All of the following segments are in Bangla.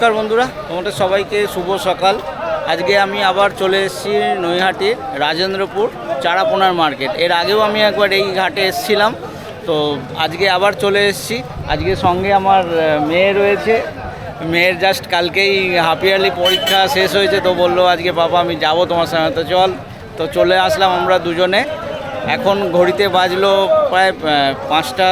নমস্কার বন্ধুরা, তোমাদের সবাইকে শুভ সকাল। আজকে আমি আবার চলে এসেছি নৈহাটির রাজেন্দ্রপুর চারাপোনার মার্কেট। এর আগেও আমি একবার এই ঘাটে এসেছিলাম, তো আজকে আবার চলে এসেছি। আজকে সঙ্গে আমার মেয়ে রয়েছে। মেয়ের জাস্ট কালকেই হাফ ইয়ারলি পরীক্ষা শেষ হয়েছে, তো বললো আজকে বাবা আমি যাব তোমার সঙ্গে, তো চল। তো চলে আসলাম আমরা দুজনে। এখন ঘড়িতে বাজলো প্রায় 5টা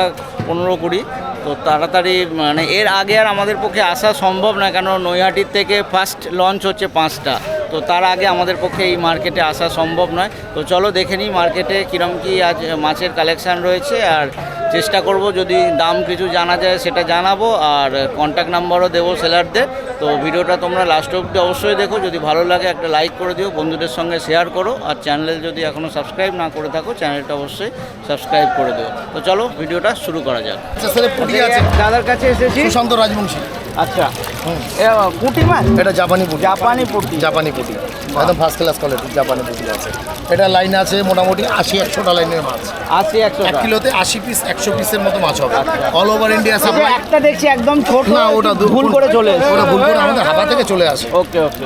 15-20। তো তাড়াতাড়ি মানে এর আগে আর আমাদের পক্ষে আসা সম্ভব না, কেন নৈহাটির থেকে ফার্স্ট লঞ্চ হচ্ছে 5টা। তো তার আগে আমাদের পক্ষে এই মার্কেটে আসা সম্ভব নয়। তো চলো দেখে নিই মার্কেটে কীরকম কী আজ মাছের কালেকশান রয়েছে, আর চেষ্টা করব যদি দাম কিছু জানা যায় সেটা জানাবো, আর কন্ট্যাক্ট নাম্বারও দেবো সেলারদের। তো ভিডিওটা তোমরা লাস্ট অবধি অবশ্যই দেখো। যদি ভালো লাগে একটা লাইক করে দিও, বন্ধুদের সঙ্গে শেয়ার করো, আর চ্যানেল যদি এখনও সাবস্ক্রাইব না করে থাকো চ্যানেলটা অবশ্যই সাবস্ক্রাইব করে দিও। তো চলো ভিডিওটা শুরু করা যাক। দাদার কাছে এসেছি, সুশান্ত রাজবংশী। আচ্ছা, পুঁটি মাছ? এটা জাপানি পুঁটি। জাপানি পুঁটি। জাপানি পুঁটি একদম ফার্স্ট ক্লাস কোয়ালিটির জাপানি পুঁটি আছে। এটা লাইন আছে মোটামুটি 80-100টা লাইনের মাছ। 80-100 1 কিলোতে 80 পিস 100 পিসের মতো মাছ হবে। All over India supply. একটা দেখছি একদম ছোট, না ওটা ভুল করে চলে এসেছে। ওটা ভুল করে আমাদের হাবা থেকে চলে আসে। ওকে ওকে।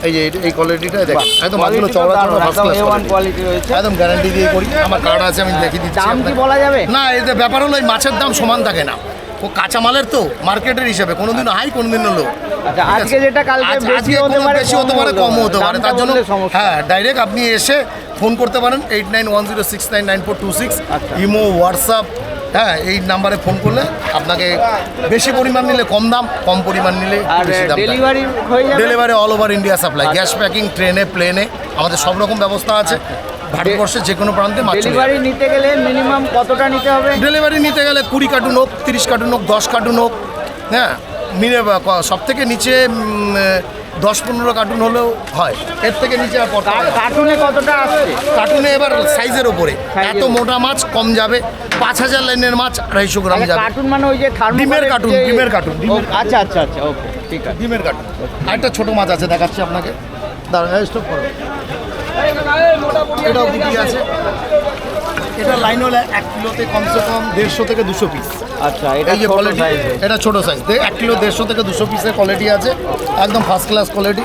এই যে এই কোয়ালিটিটা দেখেন, একদম মাছগুলো চওড়া চওড়া ফার্স্ট ক্লাস কোয়ালিটি রয়েছে। একদম গ্যারান্টি দিয়ে করি। আমার কার্ড আছে, আমি দেখিয়ে দিচ্ছি। দাম কি বলা যাবে? না, এতে ব্যাপার হলো এই মাছের দাম সমান থাকে না। ও কাঁচামালের তো মার্কেটের হিসাবে কোনোদিন হাই কোনোদিন লো। আচ্ছা, আজকে যেটা কালকে বেশি হতে পারে কম হতে পারে, তার জন্য হ্যাঁ ডাইরেক্ট আপনি এসে ফোন করতে পারেন 8910699426। ইমো, হোয়াটসঅ্যাপ, হ্যাঁ এই নাম্বারে ফোন করলে আপনাকে বেশি পরিমাণ নিলে কম দাম, কম পরিমাণ নিলে বেশি দাম। ডেলিভারি হয়ে যাবে? Delivery all over India supply. Gas packing, ট্রেনে, প্লেনে আমাদের সব রকম ব্যবস্থা আছে। ভারতবর্ষের যে কোনো প্রান্তে মাছ। ডেলিভারি নিতে গেলে মিনিমাম কতটা নিতে হবে? ডেলিভারি নিতে গেলে 20 কার্টুন হোক, 30 কার্টুন হোক, 10 কার্টুন হোক, হ্যাঁ সব থেকে নিচে 10-15 কার্টুন হলেও হয়। এর থেকে নিচে আর কার্টুনে কতটা আসছে? কার্টুনে এবার সাইজের ওপরে। এত মোটা মাছ কম যাবে, 5000 লাইনের মাছ 250 গ্রাম যাবে। কার্টুন মানে ওই যে ডিমের কার্টুন, ডিমের কার্টুন। আচ্ছা আচ্ছা আচ্ছা, ওকে ঠিক আছে। ডিমের কার্টুন। আরেকটা ছোট মাছ আছে, দেখাচ্ছি আপনাকে। দাঁড়ান, স্টপ করো। এটাও পুঁটি আছে। এটা লাইন হলে 1 কিলোতে কমসে কম 150 থেকে 200 পিস। আচ্ছা, এটা এই যে কোয়ালিটি, এটা ছোট সাইজ। 1 কিলো 150 থেকে 200 পিসের কোয়ালিটি আছে, একদম ফার্স্ট ক্লাস কোয়ালিটি।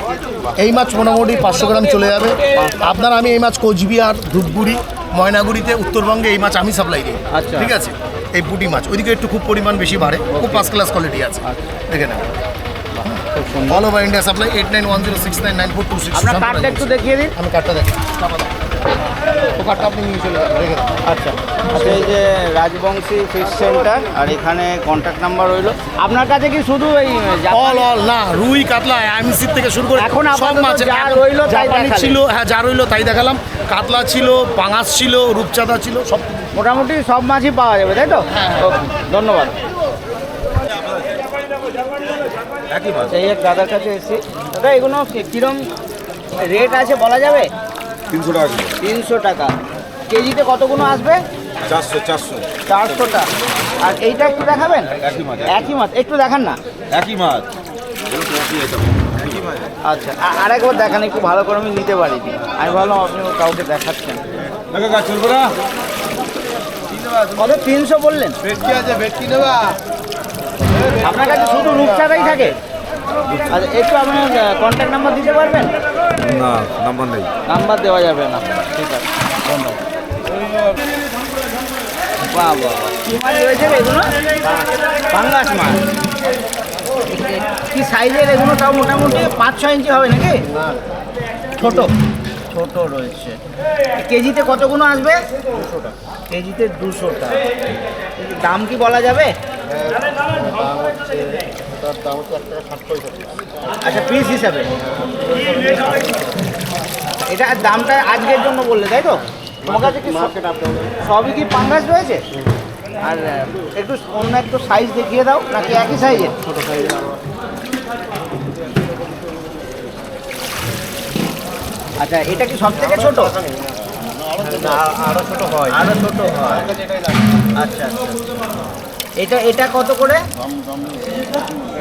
এই মাছ মোটামুটি 500 গ্রাম চলে যাবে আপনার। আমি এই মাছ কোচবিহার, ধূপগুড়ি, ময়নাগুড়িতে, উত্তরবঙ্গে এই মাছ আমি সাপ্লাই দিই। আচ্ছা, ঠিক আছে। এই পুঁটি মাছ ওইদিকে একটু খুব পরিমাণ বেশি বাড়ে, খুব ফার্স্ট ক্লাস কোয়ালিটি আছে। দেখে নেন, অল ওভার ইন্ডিয়া সাপ্লাই। 8910699426। আপনার কার্ডটা একটু দেখিয়ে দিন। আমি কার্ডটা দেখি, ও কার্ডটা আপনি নিয়ে চলে যাবেন, রেখে দেন। আচ্ছা আচ্ছা, এই যে রাজবংশী ফিশ সেন্টার, আর এখানে কন্ট্যাক্ট নাম্বার রইলো। আপনার কাছে কি শুধু এই অল না, রুই, কাতলা, আইএমসি থেকে শুরু করে এখন সব মাছ যা রইলো তাই দেখালেন? ছিল, হ্যাঁ যা রইলো তাই দেখালাম। কাতলা ছিল, পাঙাশ ছিল, রূপচাঁদা ছিল, সব মোটামুটি সব মাছই পাওয়া যাবে, তাই তো? ওকে, ধন্যবাদ। এই এক দাদার কাছে এসেছি। দাদা এগুলো কিরম রেট আছে বলা যাবে? 300 টাকা। 300 টাকা কেজিতে কতগুলো আসবে? 400টা। আর এইটা একটু দেখাবেন? একই মাছ, একটু দেখান না। একই মাছ। আচ্ছা, আরেকবার দেখান একটু ভালো করে, আমি নিতে পারিনি। আমি ভাবলাম আপনি কাউকে দেখাচ্ছেন। চলবে না? কত? 300 বললেন? আপনার কাছে শুধু রূপচাঁদাই থাকে? আচ্ছা, একটু আপনার কন্ট্যাক্ট নাম্বার দিতে পারবেন? না, নাম্বার নেই। নাম্বার দেওয়া যাবে না, ঠিক আছে, ধন্যবাদ। বাহ বাহ, কী মাছ রয়েছে এগুলো? পাঙ্গাস মাছ। কি সাইজের এগুলো? তাও মোটামুটি 5-6 ইঞ্চি হবে নাকি? ছোট ছোট রয়েছে। কেজিতে কতগুলো আসবে? 200 টাকা। কেজিতে 200 টাকা। দাম কি বলা যাবে? আচ্ছা, পিস হিসাবে। এটা দামটা আজকের জন্য বললে, তাই তো? তোমার কাছে কি সবই কি পাঙ্গাস রয়েছে? আর একটু অন্য একটু সাইজ দেখিয়ে দাও, নাকি একই সাইজের? ছোটো সাইজের। আচ্ছা, এটা কি সব থেকে ছোটো? আরো ছোট হয়। আরো ছোট হয়। আচ্ছা আচ্ছা। এটা কত করে?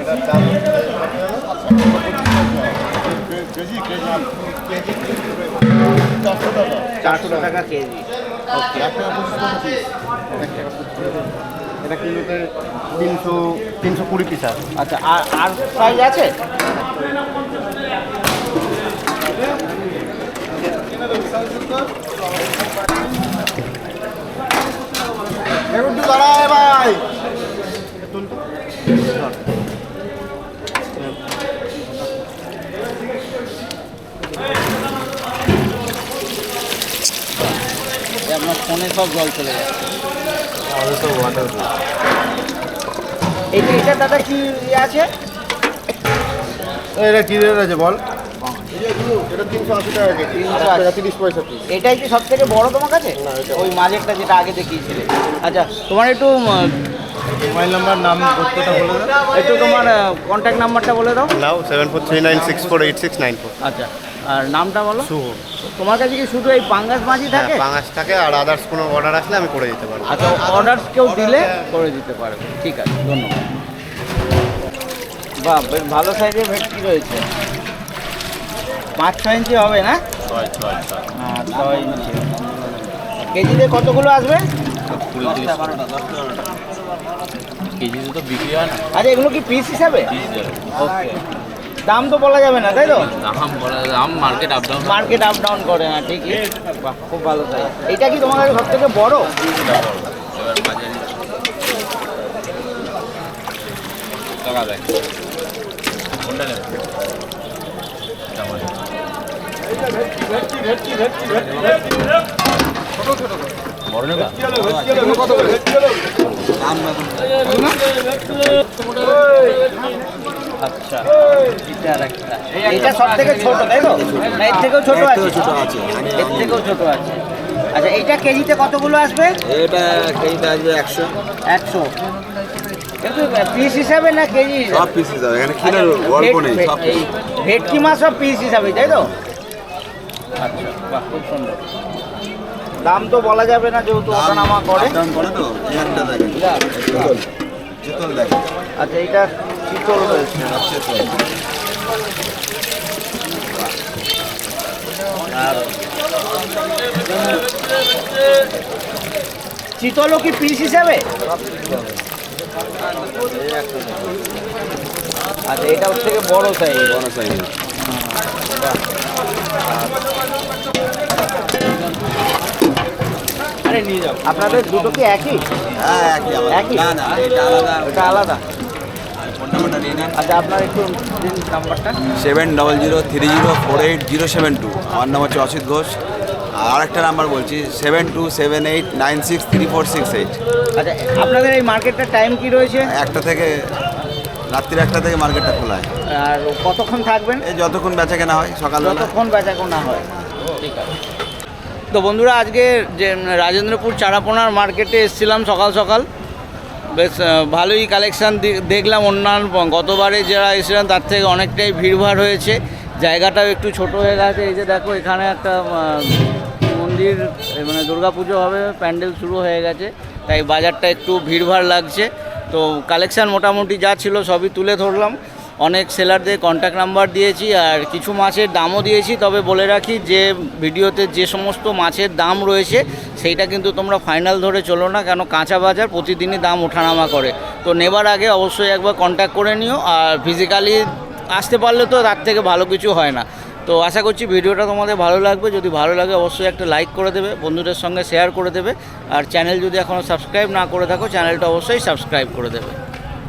এটার দাম 400 টাকা কেজি। ওকে। এটা কিলোতে 320 পিস আছে। আচ্ছা, আর সাইজ আছে? একটু দাঁড়ায় ভাই। আপনার ফোনে সব জল চলে যাচ্ছে। এটা দাদা কি আছে? এটা কি রেট আছে বল? এটা 380 টাকা কেজি, 30 পয়সা পিস। এটাই কি সব থেকে বড় তোমার কাছে? না, এটা ওই মাঝেরটা যেটা আগে দেখিয়েছিলে। আচ্ছা, তোমার একটু মোবাইল নাম্বার, নাম গোত্রটা বলে দাও। একটু তোমার কন্ট্যাক্ট নাম্বারটা বলে দাও। নাও 7439648694। আচ্ছা, আর নামটা বলো। শুভ। তোমার কাছে কি শুধু এই পাঙ্গাস মাছই থাকে? পাঙাশ থাকে, আর আদার্স কোনো অর্ডার আসলে আমি করে দিতে পারবো। আচ্ছা, অর্ডার কেউ দিলে করে দিতে পারবে। ঠিক আছে, ধন্যবাদ। বাহ, বেশ ভালো সাইজের ভেটকি রয়েছে। 5-6 ইঞ্চি হবে না? 6 ইঞ্চি। কেজিতে কতগুলো আসবে? কেজিতে তো বিক্রি হয় না, আচ্ছা, এগুলো কি পিস হিসাবে? ওকে। দাম তো বলা যাবে না, তাই তো? দাম market up down. Market up down করে না, ঠিকই। বাহ, খুব ভালো সাইজ। এটা কি তোমার কাছে সব থেকে বড়? টাকা দেয় কোনটা নেবে? বড় নেবা? আচ্ছা, এটা সব থেকে ছোট, তাই তো? না, এর থেকেও ছোট আছে? এর থেকেও ছোট আছে। আচ্ছা, এইটা কেজিতে কতগুলো আসবে? এটা কেজিতে আসবে 100। 100। কিন্তু পিস হিসাবে না কেজি হিসাবে? সব পিস হিসাবে, এখানে কিলোর গল্প নেই, সব এই ভেটকি মাছ সব পিস হিসাবে, তাই তো? আচ্ছা, বাহ, খুব সুন্দর। দাম তো বলা যাবে না যেহেতু ওঠানামা করে। দাম করে তো, এই একটা দেখেন, চিতল দেখেন, আচ্ছা, এইটা চিতল রয়েছে। চিতল। আর চিতলও কি পিস হিসাবে? আচ্ছা, এটা হচ্ছে থেকে বড় সাইজ। বড় সাইজ। আরে নিয়ে যাও। আপনাদের দুটো কি একই? হ্যাঁ, একই আলাদা। একই? না না, এটা আলাদা। এটা আলাদা। ফোন নাম্বারটা নিয়ে নেন। আচ্ছা, আপনার একটু দিন নাম্বারটা। 7003304872। আমার নাম হচ্ছে অসিত ঘোষ। আর আরেকটা নাম্বার বলছি, 7278963468। আচ্ছা, আপনাদের এই মার্কেটটার টাইম কি রয়েছে? একটা থেকে, রাত্রির 1টা থেকে মার্কেটটা খোলা হয়। আর কতক্ষণ থাকবেন? এই যতক্ষণ বেচা কেনা হয় সকালবেলা। যতক্ষণ বেচাকেনা হয়। ঠিক আছে। তো বন্ধুরা, আজকে যে রাজেন্দ্রপুর চারাপোনার মার্কেটে এসেছিলাম সকাল সকাল। বেশ ভালোই কালেকশান দেখলাম। অন্যান্য গতবারে যারা এসেছিলেন তার থেকে অনেকটাই ভিড়ভাড় হয়েছে। জায়গাটাও একটু ছোট হয়ে গেছে। এই যে দেখো, এখানে একটা মন্দির, মানে দুর্গাপুজো হবে, প্যান্ডেল শুরু হয়ে গেছে, তাই বাজারটা একটু ভিড়ভাড় লাগছে। তো কালেকশান মোটামুটি যা ছিল সবই তুলে ধরলাম। অনেক সেলারদের কন্ট্যাক্ট নাম্বার দিয়েছি, আর কিছু মাছের দামও দিয়েছি। তবে বলে রাখি যে ভিডিওতে যে সমস্ত মাছের দাম রয়েছে সেইটা কিন্তু তোমরা ফাইনাল ধরে চলো না, কেন কাঁচা বাজার প্রতিদিনই দাম ওঠানামা করে। তো নেবার আগে অবশ্যই একবার কন্ট্যাক্ট করে নিও, আর ফিজিক্যালি আসতে পারলে তো তার থেকে ভালো কিছু হয় না। তো আশা করছি ভিডিওটা তোমাদের ভালো লাগবে। যদি ভালো লাগে অবশ্যই একটা লাইক করে দেবে, বন্ধুদের সঙ্গে শেয়ার করে দেবে, আর চ্যানেল যদি এখনও সাবস্ক্রাইব না করে থাকো চ্যানেলটা অবশ্যই সাবস্ক্রাইব করে দেবে।